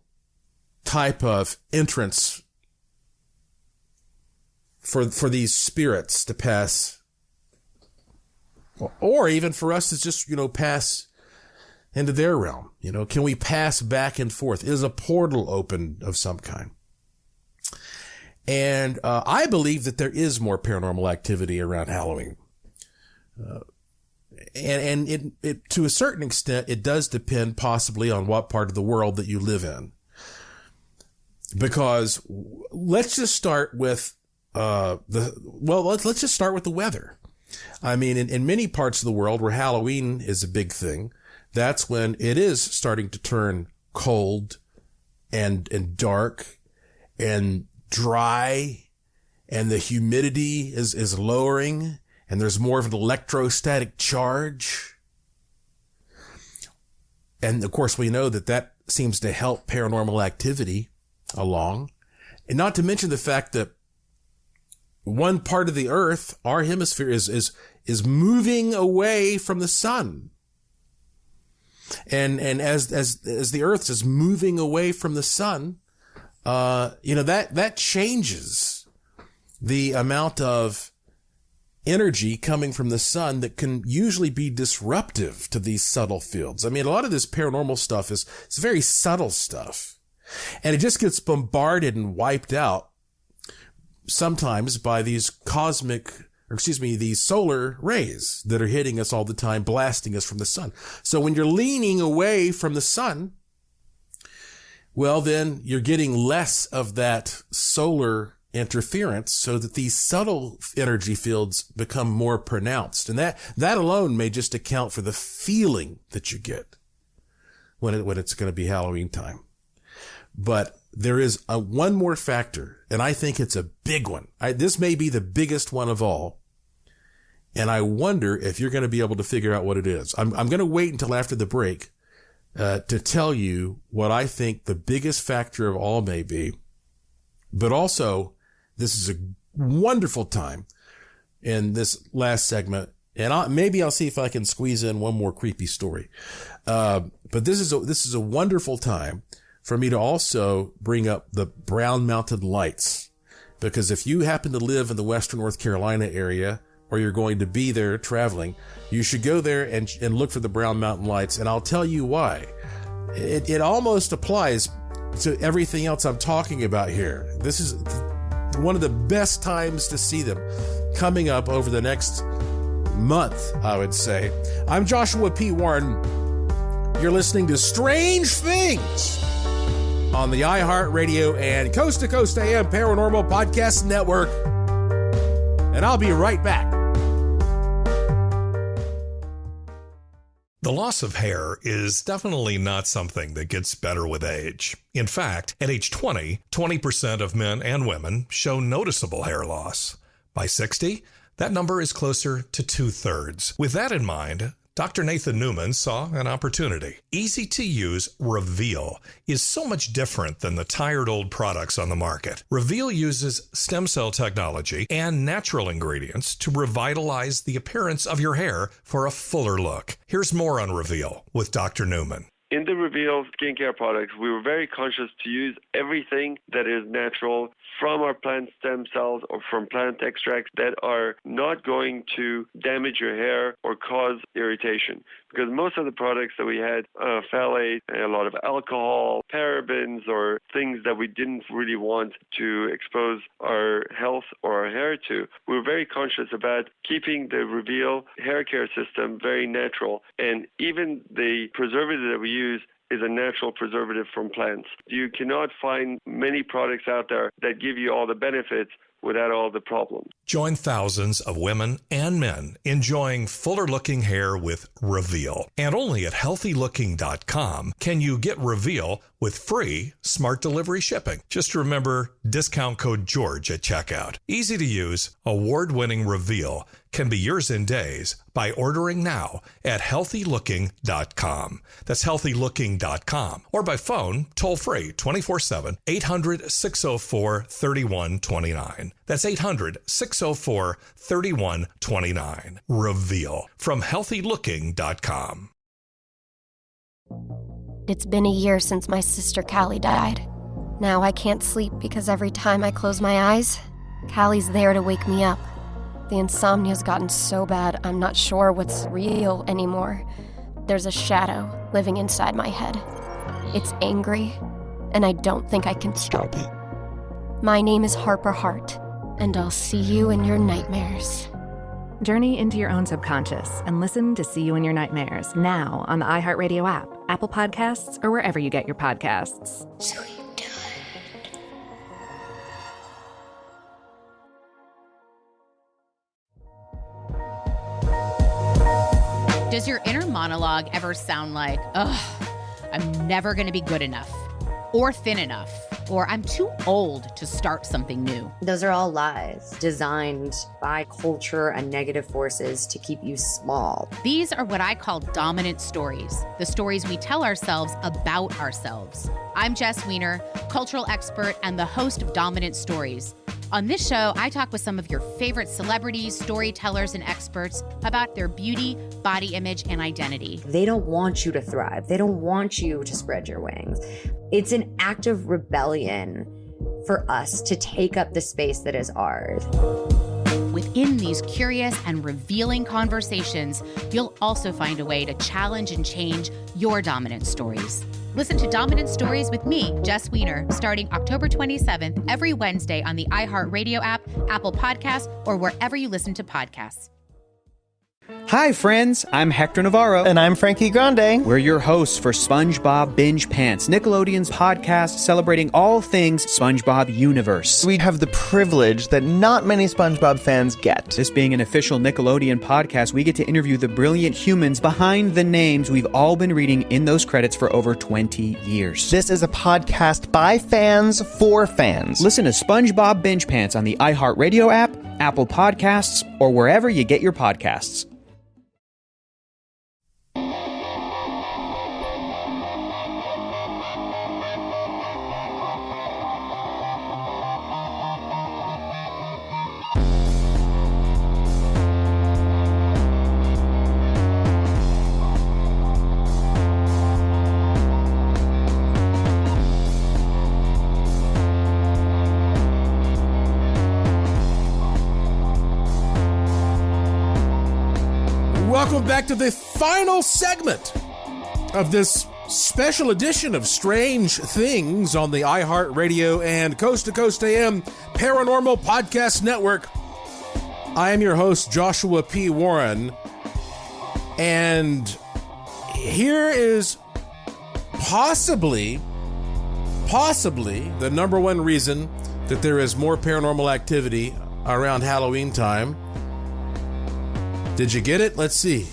type of entrance for these spirits to pass, or even for us to just, pass into their realm? Can we pass back and forth? Is a portal open of some kind? And I believe that there is more paranormal activity around Halloween. And it to a certain extent, it does depend possibly on what part of the world that you live in. Because let's just start with let's just start with the weather. I mean, in many parts of the world where Halloween is a big thing, that's when it is starting to turn cold and dark and dry, and the humidity is lowering, and there's more of an electrostatic charge. And of course, we know that seems to help paranormal activity along. And not to mention the fact that one part of the earth, our hemisphere, is moving away from the sun. And as the earth is moving away from the sun, that changes the amount of energy coming from the sun that can usually be disruptive to these subtle fields. I mean, a lot of this paranormal stuff is very subtle stuff, and it just gets bombarded and wiped out sometimes by these these solar rays that are hitting us all the time, blasting us from the sun. So when you're leaning away from the sun, well, then you're getting less of that solar interference, so that these subtle energy fields become more pronounced. And that alone may just account for the feeling that you get when it's going to be Halloween time. But there is one more factor, and I think it's a big one. This may be the biggest one of all. And I wonder if you're going to be able to figure out what it is. I'm going to wait until after the break to tell you what I think the biggest factor of all may be. But also, this is a wonderful time in this last segment, and maybe I'll see if I can squeeze in one more creepy story. But this is a wonderful time for me to also bring up the Brown Mountain Lights, because if you happen to live in the Western North Carolina area, or you're going to be there traveling, you should go there and look for the Brown Mountain Lights. And I'll tell you why. It almost applies to everything else I'm talking about here. This is one of the best times to see them coming up over the next month, I would say. I'm Joshua P. Warren. You're listening to Strange Things on the iHeartRadio and Coast to Coast AM Paranormal Podcast Network. And I'll be right back. The loss of hair is definitely not something that gets better with age. In fact, at age 20, 20% of men and women show noticeable hair loss. By 60, that number is closer to 2/3. With that in mind, Dr. Nathan Newman saw an opportunity. Easy-to-use Reveal is so much different than the tired old products on the market. Reveal uses stem cell technology and natural ingredients to revitalize the appearance of your hair for a fuller look. Here's more on Reveal with Dr. Newman. In the Reveal skincare products, we were very conscious to use everything that is natural from our plant stem cells or from plant extracts that are not going to damage your hair or cause irritation. Because most of the products that we had, phthalate, a lot of alcohol, parabens, or things that we didn't really want to expose our health or our hair to, we were very conscious about keeping the Reveal hair care system very natural. And even the preservative that we use is a natural preservative from plants. You cannot find many products out there that give you all the benefits without all the problems. Join thousands of women and men enjoying fuller-looking hair with Reveal. And only at healthylooking.com can you get Reveal with free smart delivery shipping. Just remember discount code George at checkout. Easy to use, award-winning Reveal can be yours in days by ordering now at healthylooking.com. That's healthylooking.com. Or by phone, toll-free, 24/7, 800-604-3129. That's 800-604-3129. Reveal from healthylooking.com. It's been a year since my sister Callie died. Now I can't sleep because every time I close my eyes, Callie's there to wake me up. The insomnia's gotten so bad, I'm not sure what's real anymore. There's a shadow living inside my head. It's angry, and I don't think I can stop it. My name is Harper Hart, and I'll see you in your nightmares. Journey into your own subconscious and listen to See You in Your Nightmares now on the iHeartRadio app, Apple Podcasts, or wherever you get your podcasts. Does your inner monologue ever sound like, ugh, I'm never going to be good enough or thin enough, or I'm too old to start something new? Those are all lies designed by culture and negative forces to keep you small. These are what I call dominant stories, the stories we tell ourselves about ourselves. I'm Jess Wiener, cultural expert and the host of Dominant Stories. On this show, I talk with some of your favorite celebrities, storytellers, and experts about their beauty, body image, and identity. They don't want you to thrive. They don't want you to spread your wings. It's an act of rebellion for us to take up the space that is ours. Within these curious and revealing conversations, you'll also find a way to challenge and change your dominant stories. Listen to Dominant Stories with me, Jess Wiener, starting October 27th every Wednesday on the iHeartRadio app, Apple Podcasts, or wherever you listen to podcasts. Hi, friends. I'm Hector Navarro. And I'm Frankie Grande. We're your hosts for SpongeBob Binge Pants, Nickelodeon's podcast celebrating all things SpongeBob universe. We have the privilege that not many SpongeBob fans get. This being an official Nickelodeon podcast, we get to interview the brilliant humans behind the names we've all been reading in those credits for over 20 years. This is a podcast by fans for fans. Listen to SpongeBob Binge Pants on the iHeartRadio app, Apple Podcasts, or wherever you get your podcasts. Welcome back to the final segment of this special edition of Strange Things on the iHeartRadio and Coast to Coast AM Paranormal Podcast Network. I am your host, Joshua P. Warren, and here is possibly the number one reason that there is more paranormal activity around Halloween time. Did you get it? Let's see.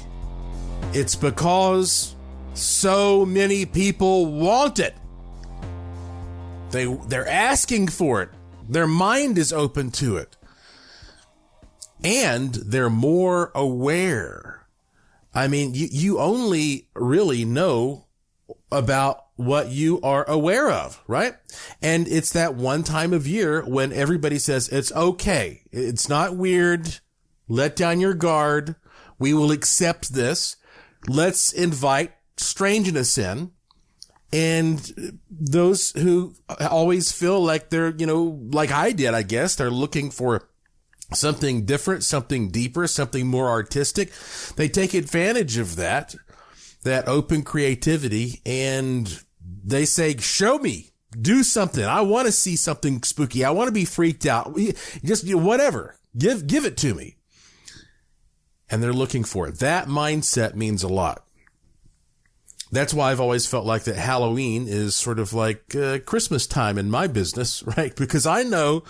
It's because so many people want it. They're asking for it. Their mind is open to it. And they're more aware. I mean, you only really know about what you are aware of, right? And it's that one time of year when everybody says, it's okay. It's not weird. Let down your guard. We will accept this. Let's invite strangeness in. And those who always feel like they're, like I did, I guess, they're looking for something different, something deeper, something more artistic. They take advantage of that open creativity, and they say, show me, do something. I want to see something spooky. I want to be freaked out. Just whatever. Give it to me. And they're looking for it. That mindset means a lot. That's why I've always felt like that Halloween is sort of like Christmas time in my business, right? Because I know,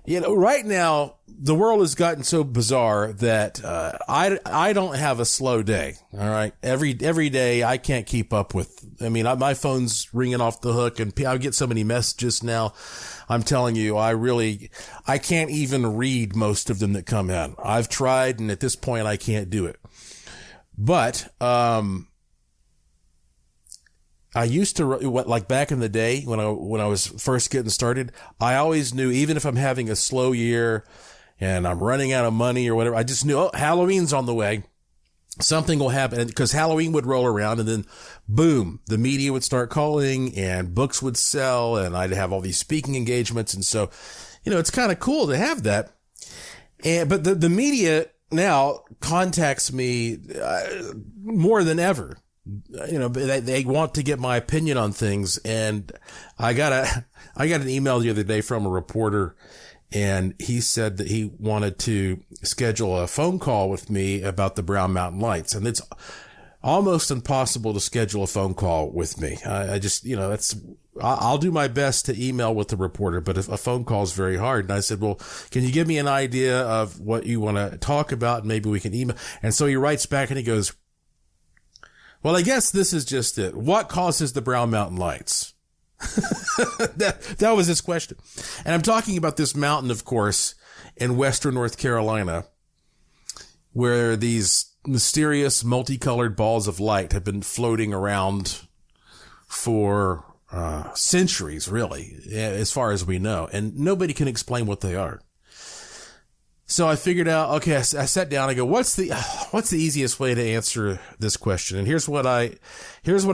right now the world has gotten so bizarre that I don't have a slow day. All right, every day I can't keep up with. I mean, my phone's ringing off the hook, and I get so many messages now. I'm telling you, I can't even read most of them that come in. I've tried, and at this point, I can't do it. But I used to, like back in the day when I was first getting started, I always knew, even if I'm having a slow year and I'm running out of money or whatever, I just knew, Halloween's on the way. Something will happen, because Halloween would roll around, and then boom, the media would start calling and books would sell, and I'd have all these speaking engagements. And so, it's kind of cool to have that. But the media now contacts me more than ever. They want to get my opinion on things. And I got an email the other day from a reporter, and he said that he wanted to schedule a phone call with me about the Brown Mountain Lights. And it's almost impossible to schedule a phone call with me. I just, I'll do my best to email with the reporter, but if a phone call is very hard. And I said, well, can you give me an idea of what you want to talk about? And maybe we can email. And so he writes back and he goes, well, I guess this is just it. What causes the Brown Mountain Lights? That was his question. And I'm talking about this mountain, of course, in western North Carolina, where these mysterious multicolored balls of light have been floating around for centuries, really, as far as we know. And nobody can explain what they are. So I figured out, okay, I sat down, I go, what's the easiest way to answer this question? And here's what I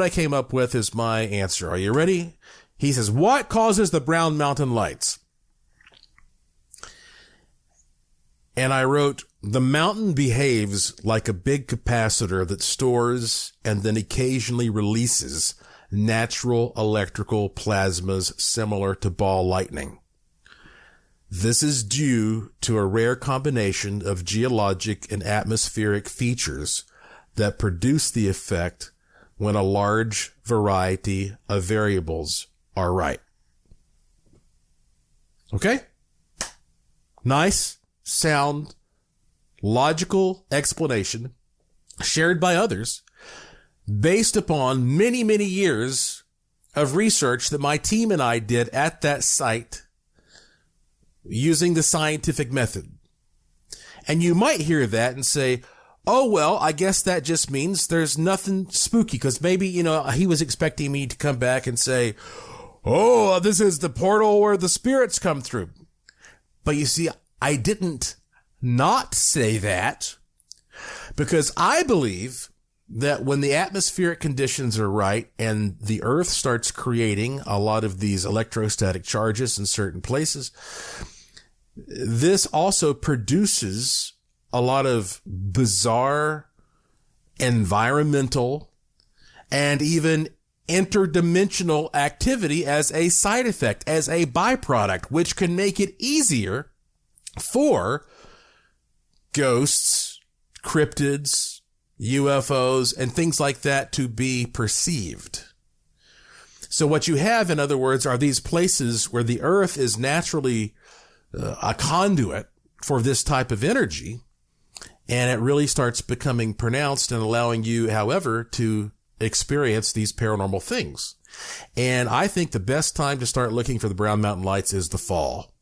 came up with as my answer. Are you ready? He says, what causes the Brown Mountain Lights? And I wrote, the mountain behaves like a big capacitor that stores and then occasionally releases natural electrical plasmas similar to ball lightning. This is due to a rare combination of geologic and atmospheric features that produce the effect when a large variety of variables are right. Okay? Nice, sound, logical explanation shared by others based upon many, many years of research that my team and I did at that site using the scientific method. And you might hear that and say, oh, well, I guess that just means there's nothing spooky, because maybe, he was expecting me to come back and say, oh, this is the portal where the spirits come through. But you see, I didn't not say that, because I believe that when the atmospheric conditions are right and the earth starts creating a lot of these electrostatic charges in certain places, this also produces a lot of bizarre environmental and even interdimensional activity as a side effect, as a byproduct, which can make it easier for ghosts, cryptids, UFOs, and things like that to be perceived. So what you have, in other words, are these places where the earth is naturally a conduit for this type of energy, and it really starts becoming pronounced and allowing you, however, to experience these paranormal things. And I think the best time to start looking for the Brown Mountain Lights is the fall.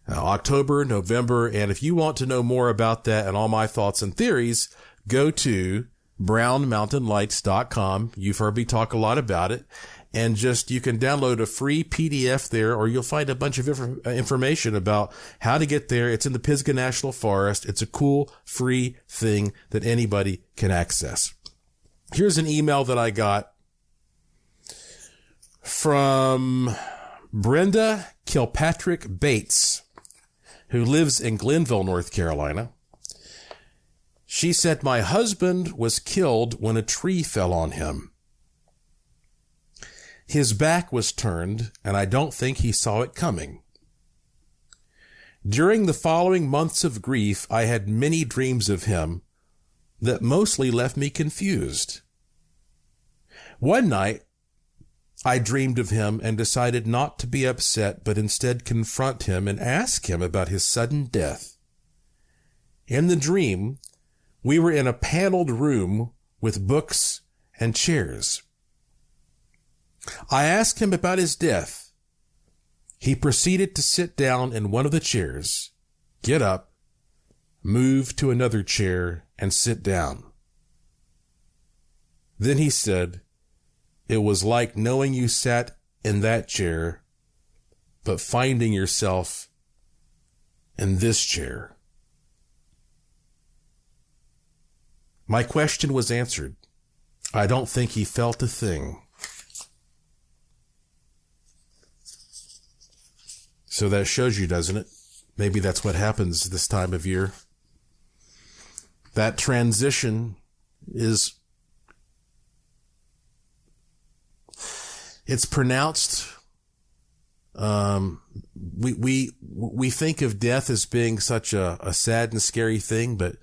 October, November, and if you want to know more about that and all my thoughts and theories, go to brownmountainlights.com. You've heard me talk a lot about it. And you can download a free PDF there, or you'll find a bunch of information about how to get there. It's in the Pisgah National Forest. It's a cool, free thing that anybody can access. Here's an email that I got from Brenda Kilpatrick Bates, who lives in Glenville, North Carolina. She said, "My husband was killed when a tree fell on him. His back was turned, and I don't think he saw it coming. During the following months of grief, I had many dreams of him that mostly left me confused. One night, I dreamed of him and decided not to be upset, but instead confront him and ask him about his sudden death. In the dream, we were in a paneled room with books and chairs. I asked him about his death. He proceeded to sit down in one of the chairs, get up, move to another chair, and sit down. Then he said, 'It was like knowing you sat in that chair, but finding yourself in this chair.' My question was answered. I don't think he felt a thing." So that shows you, doesn't it? Maybe that's what happens this time of year. That transition it's pronounced. We think of death as being such a sad and scary thing, but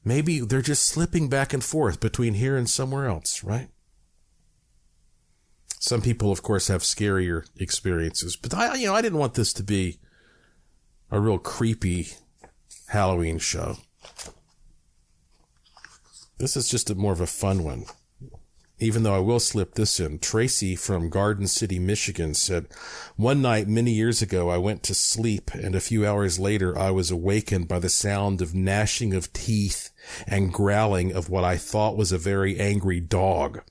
maybe they're just slipping back and forth between here and somewhere else, right? Some people, of course, have scarier experiences, but I didn't want this to be a real creepy Halloween show. This is just more of a fun one. Even though I will slip this in. Tracy from Garden City, Michigan said, "One night many years ago, I went to sleep, and a few hours later, I was awakened by the sound of gnashing of teeth and growling of what I thought was a very angry dog.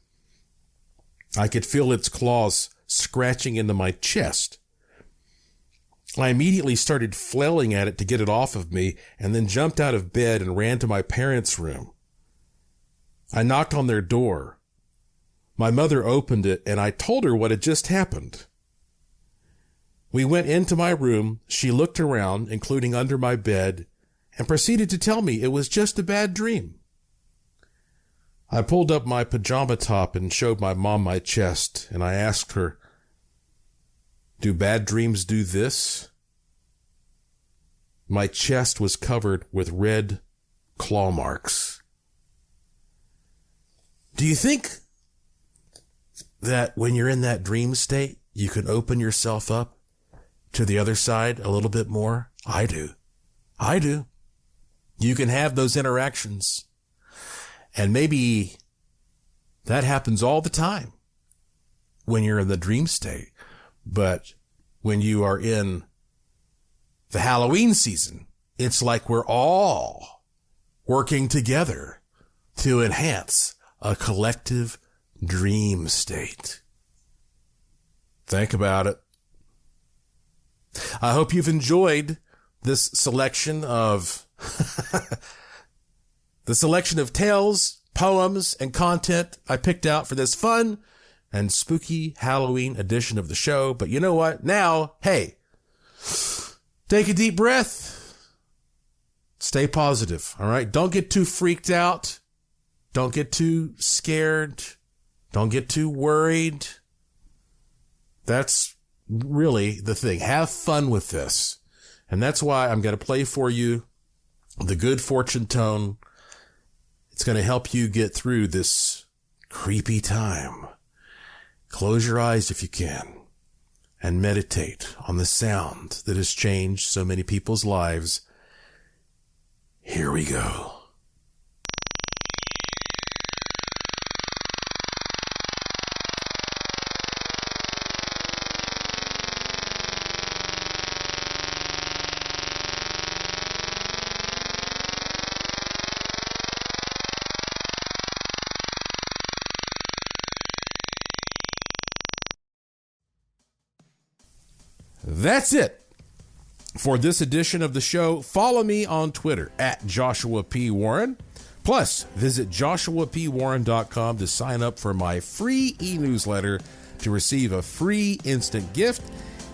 I could feel its claws scratching into my chest. I immediately started flailing at it to get it off of me, and then jumped out of bed and ran to my parents' room. I knocked on their door. My mother opened it, and I told her what had just happened. We went into my room. She looked around, including under my bed, and proceeded to tell me it was just a bad dream. I pulled up my pajama top and showed my mom my chest, and I asked her, 'Do bad dreams do this?' My chest was covered with red claw marks. Do you think that when you're in that dream state, you can open yourself up to the other side a little bit more? I do. You can have those interactions. And maybe that happens all the time when you're in the dream state. But when you are in the Halloween season, it's like we're all working together to enhance a collective dream state. Think about it. I hope you've enjoyed this selection of tales, poems, and content I picked out for this fun and spooky Halloween edition of the show. But you know what? Now, hey, take a deep breath. Stay positive, all right? Don't get too freaked out. Don't get too scared. Don't get too worried. That's really the thing. Have fun with this. And that's why I'm going to play for you the good fortune tone. It's going to help you get through this creepy time. Close your eyes if you can and meditate on the sound that has changed so many people's lives. Here we go. That's it for this edition of the show. Follow me on Twitter at Joshua P. Warren. Plus, visit joshuapwarren.com to sign up for my free e-newsletter to receive a free instant gift,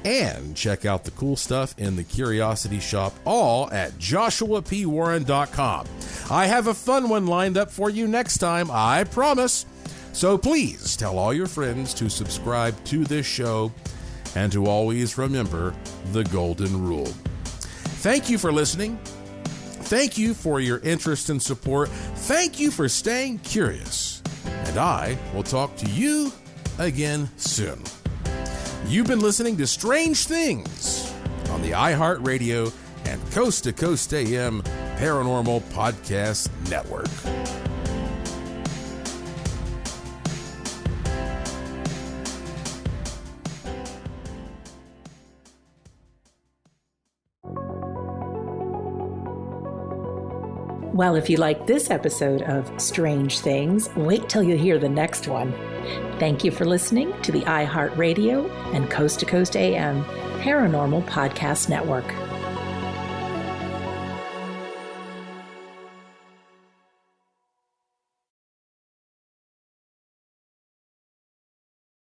and check out the cool stuff in the Curiosity Shop, all at joshuapwarren.com. I have a fun one lined up for you next time, I promise. So please tell all your friends to subscribe to this show and to always remember the golden rule. Thank you for listening. Thank you for your interest and support. Thank you for staying curious. And I will talk to you again soon. You've been listening to Strange Things on the iHeartRadio and Coast to Coast AM Paranormal Podcast Network. Well, if you like this episode of Strange Things, wait till you hear the next one. Thank you for listening to the iHeartRadio and Coast to Coast AM Paranormal Podcast Network.